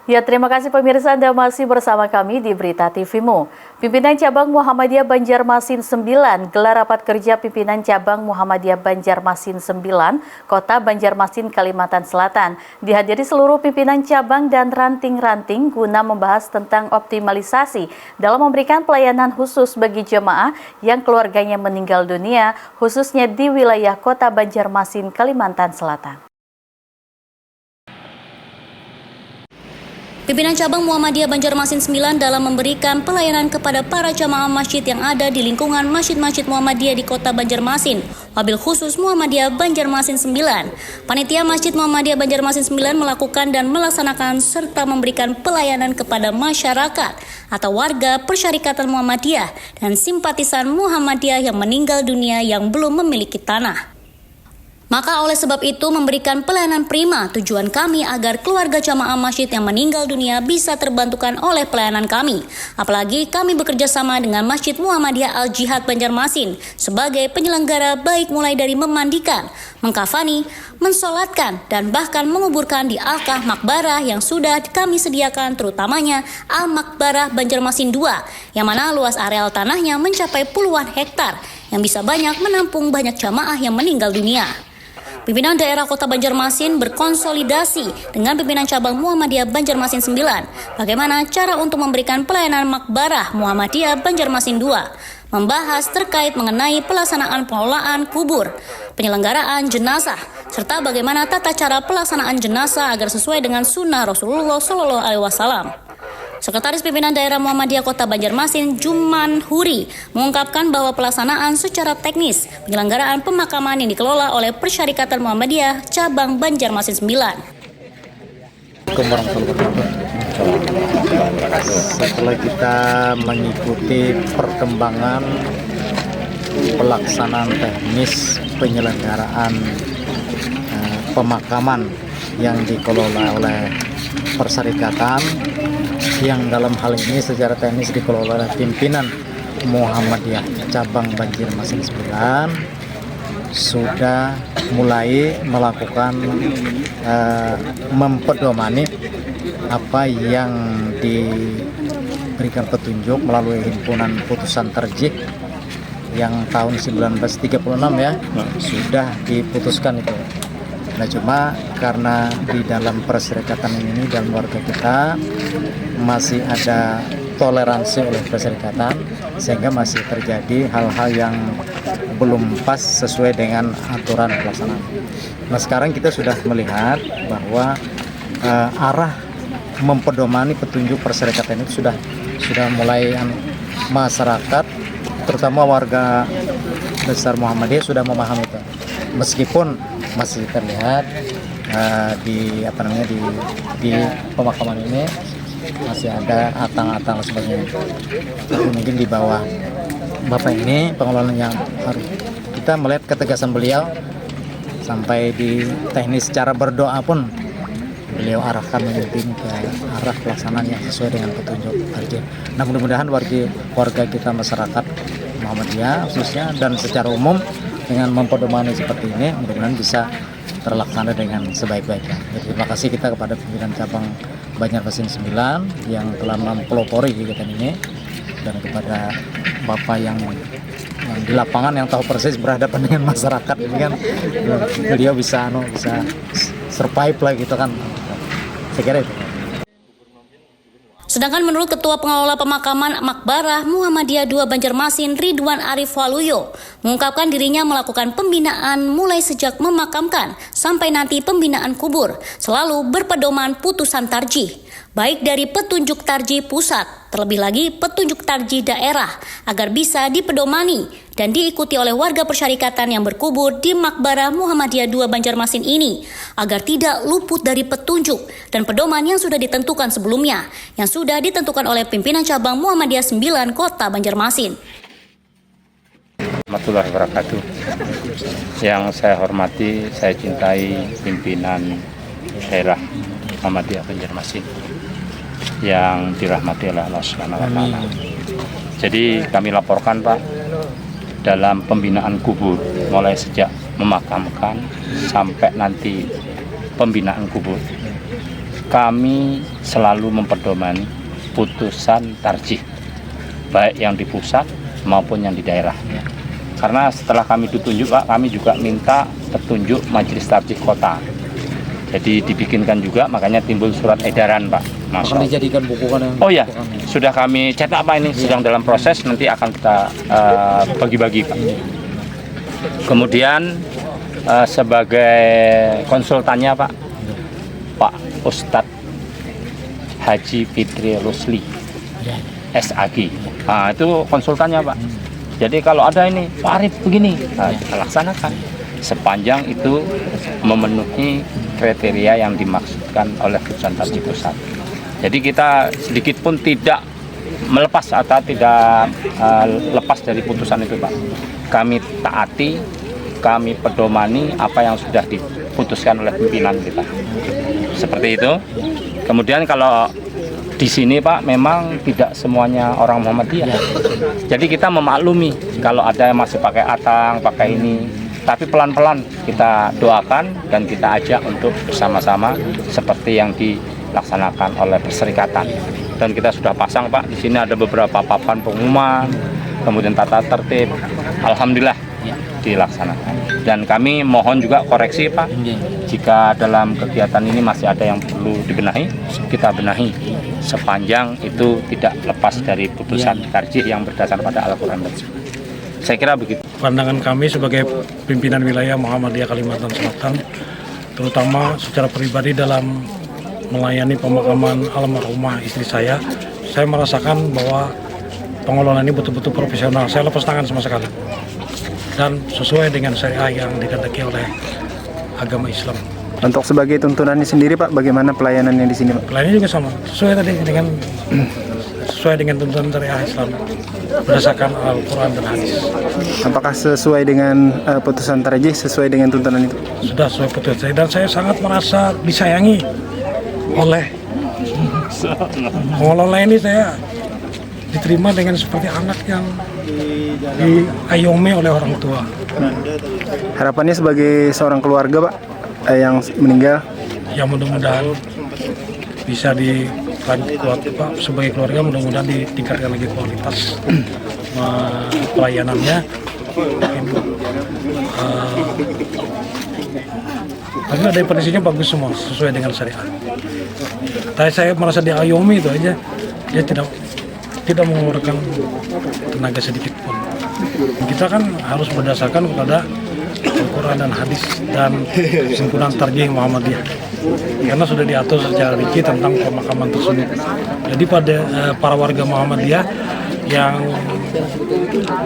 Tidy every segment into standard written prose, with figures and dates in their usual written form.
Ya, terima kasih pemirsa, Anda masih bersama kami di Berita TVmu. Pimpinan Cabang Muhammadiyah Banjarmasin 9 gelar rapat kerja pimpinan Cabang Muhammadiyah Banjarmasin 9, Kota Banjarmasin, Kalimantan Selatan. Dihadiri seluruh pimpinan cabang dan ranting-ranting guna membahas tentang optimalisasi dalam memberikan pelayanan khusus bagi jemaah yang keluarganya meninggal dunia, khususnya di wilayah Kota Banjarmasin, Kalimantan Selatan. Pimpinan Cabang Muhammadiyah Banjarmasin 9 dalam memberikan pelayanan kepada para jamaah masjid yang ada di lingkungan masjid-masjid Muhammadiyah di Kota Banjarmasin, wabil khusus Muhammadiyah Banjarmasin 9. Panitia Masjid Muhammadiyah Banjarmasin 9 melakukan dan melaksanakan serta memberikan pelayanan kepada masyarakat atau warga Persyarikatan Muhammadiyah dan simpatisan Muhammadiyah yang meninggal dunia yang belum memiliki tanah. Maka oleh sebab itu memberikan pelayanan prima tujuan kami agar keluarga jamaah masjid yang meninggal dunia bisa terbantukan oleh pelayanan kami. Apalagi kami bekerja sama dengan Masjid Muhammadiyah Al-Jihad Banjarmasin sebagai penyelenggara baik mulai dari memandikan, mengkafani, mensolatkan, dan bahkan menguburkan di Al-Kah Makbarah yang sudah kami sediakan terutamanya Al-Makbarah Banjarmasin 2 yang mana luas areal tanahnya mencapai puluhan hektar yang bisa banyak menampung banyak jamaah yang meninggal dunia. Pimpinan daerah Kota Banjarmasin berkonsolidasi dengan pimpinan cabang Muhammadiyah Banjarmasin 9 bagaimana cara untuk memberikan pelayanan Makbarah Muhammadiyah Banjarmasin 2, membahas terkait mengenai pelaksanaan pengelolaan kubur, penyelenggaraan jenazah, serta bagaimana tata cara pelaksanaan jenazah agar sesuai dengan sunnah Rasulullah SAW. Sekretaris Pimpinan Daerah Muhammadiyah Kota Banjarmasin, Juman Huri, mengungkapkan bahwa pelaksanaan secara teknis penyelenggaraan pemakaman yang dikelola oleh Persyarikatan Muhammadiyah Cabang Banjarmasin 9. Setelah kita mengikuti perkembangan pelaksanaan teknis penyelenggaraan pemakaman yang dikelola oleh Persyarikatan, yang dalam hal ini secara teknis dikelola oleh pimpinan Muhammadiyah Cabang Banjarmasin 9, sudah mulai melakukan mempedomani apa yang diberikan petunjuk melalui himpunan putusan tarjih yang tahun 1936 ya, sudah diputuskan itu. Nah, cuma karena di dalam perserikatan ini dalam warga kita masih ada toleransi oleh perserikatan, sehingga masih terjadi hal-hal yang belum pas sesuai dengan aturan pelaksanaan. Nah, sekarang kita sudah melihat bahwa arah mempedomani petunjuk perserikatan itu sudah mulai masyarakat, terutama warga besar Muhammadiyah sudah memahami itu. Meskipun masih terlihat di pemakaman ini masih ada atang-atang sebagainya. Tapi mungkin di bawah Bapak ini pengelolaan yang harus kita melihat ketegasan beliau sampai di teknis cara berdoa pun beliau arahkan memimpin ke arah pelaksanaan yang sesuai dengan petunjuk tarjih. Nah, mudah-mudahan warga kita masyarakat Muhammadiyah khususnya dan secara umum dengan mempedomani seperti ini mudah-mudahan bisa terlaksana dengan sebaik-baiknya. Terima kasih kita kepada pimpinan cabang Banjarmasin 9 yang telah mempelopori kegiatan ini, dan kepada Bapak yang di lapangan yang tahu persis berhadapan dengan masyarakat ini kan, beliau bisa survive lah gitu kan. Saya kira itu. Sedangkan menurut Ketua Pengelola Pemakaman Makbarah Muhammadiyah 2 Banjarmasin, Ridwan Arif Waluyo, mengungkapkan dirinya melakukan pembinaan mulai sejak memakamkan sampai nanti pembinaan kubur, selalu berpedoman putusan tarjih, baik dari petunjuk tarjih pusat, terlebih lagi petunjuk tarjih daerah, agar bisa dipedomani dan diikuti oleh warga persyarikatan yang berkubur di Makbarah Muhammadiyah 2 Banjarmasin ini, agar tidak luput dari petunjuk dan pedoman yang sudah ditentukan sebelumnya, yang sudah ditentukan oleh pimpinan cabang Muhammadiyah 9 Kota Banjarmasin. Warahmatullahi wabarakatuh. Yang saya hormati, saya cintai pimpinan daerah Muhammadiyah Banjarmasin yang dirahmati oleh Allah Subhanahu wa taala. Jadi kami laporkan, Pak, dalam pembinaan kubur mulai sejak memakamkan sampai nanti pembinaan kubur, kami selalu memperdomani putusan tarjih, baik yang di pusat maupun yang di daerah. Karena setelah kami ditunjuk Pak, kami juga minta petunjuk Majelis Tarjih Kota. Jadi dibikinkan juga, makanya timbul surat edaran Pak. Akan dijadikan buku kan? Oh ya, sudah kami cetak Pak, ini sedang dalam proses, nanti akan kita bagi-bagi Pak. Kemudian sebagai konsultannya Pak Ustadz Haji Fitri Rusli SAG. Nah, itu konsultannya Pak. Jadi kalau ada ini Pak Arif begini, kita laksanakan sepanjang itu memenuhi kriteria yang dimaksudkan oleh putusan tarjih pusat. Jadi kita sedikit pun tidak melepas atau tidak lepas dari putusan itu Pak. Kami taati, kami pedomani apa yang sudah diputuskan oleh pimpinan kita. Seperti itu. Kemudian kalau di sini Pak, memang tidak semuanya orang Muhammadiyah. Jadi kita memaklumi kalau ada yang masih pakai atang, pakai ini. Tapi pelan-pelan kita doakan dan kita ajak untuk bersama-sama seperti yang dilaksanakan oleh perserikatan. Dan kita sudah pasang Pak, di sini ada beberapa papan pengumuman, kemudian tata tertib. Alhamdulillah dilaksanakan. Dan kami mohon juga koreksi Pak, jika dalam kegiatan ini masih ada yang perlu dibenahi, kita benahi sepanjang itu tidak lepas dari putusan tarjih yang berdasar pada Al-Quran dan Sunnah. Saya kira begitu. Pandangan kami sebagai pimpinan wilayah Muhammadiyah Kalimantan Selatan, terutama secara pribadi dalam melayani pemakaman almarhumah istri saya merasakan bahwa pengelolaan ini betul-betul profesional. Saya lepas tangan sama sekali dan sesuai dengan syariah yang dikehendaki oleh agama Islam. Untuk sebagai tuntunannya sendiri Pak, bagaimana pelayanannya di sini Pak? Pelayanannya juga sama, sesuai dengan tuntunan syariah Islam berdasarkan Al-Quran dan hadis. Apakah sesuai dengan putusan tarjih, sesuai dengan tuntunan itu? Sudah sesuai putusan, dan saya sangat merasa disayangi oleh pengelola ini. Saya diterima dengan seperti anak yang diayomi oleh orang tua. Harapannya sebagai seorang keluarga Pak yang meninggal? Ya mudah-mudahan bisa dilanjut Pak, sebagai keluarga mudah-mudahan ditingkatkan lagi kualitas pelayanannya. Tapi dari kondisinya bagus semua, sesuai dengan syariat. Tapi saya merasa diayomi itu aja, dia tidak mengeluarkan tenaga sedikit pun. Kita kan harus berdasarkan kepada Al-Quran dan hadis dan kesimpulan tarjih Muhammadiyah, karena sudah diatur secara rinci tentang pemakaman tersebut. Jadi pada para warga Muhammadiyah yang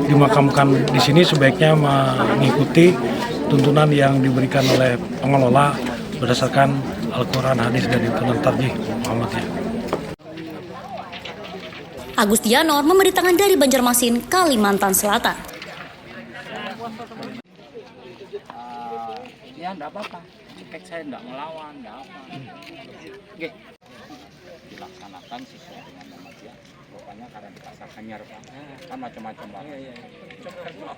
dimakamkan di sini sebaiknya mengikuti tuntunan yang diberikan oleh pengelola berdasarkan Al-Quran, hadis dan tuntunan tarjih Muhammadiyah. Agustianor memberitakan dari Banjarmasin, Kalimantan Selatan. Ya enggak apa-apa, cek saya enggak melawan, enggak apa. Oke. Dilaksanakan sesuai dengan nama dia. Pokoknya karena di Pasar Anyar Pak. Kan macam-macam Pak.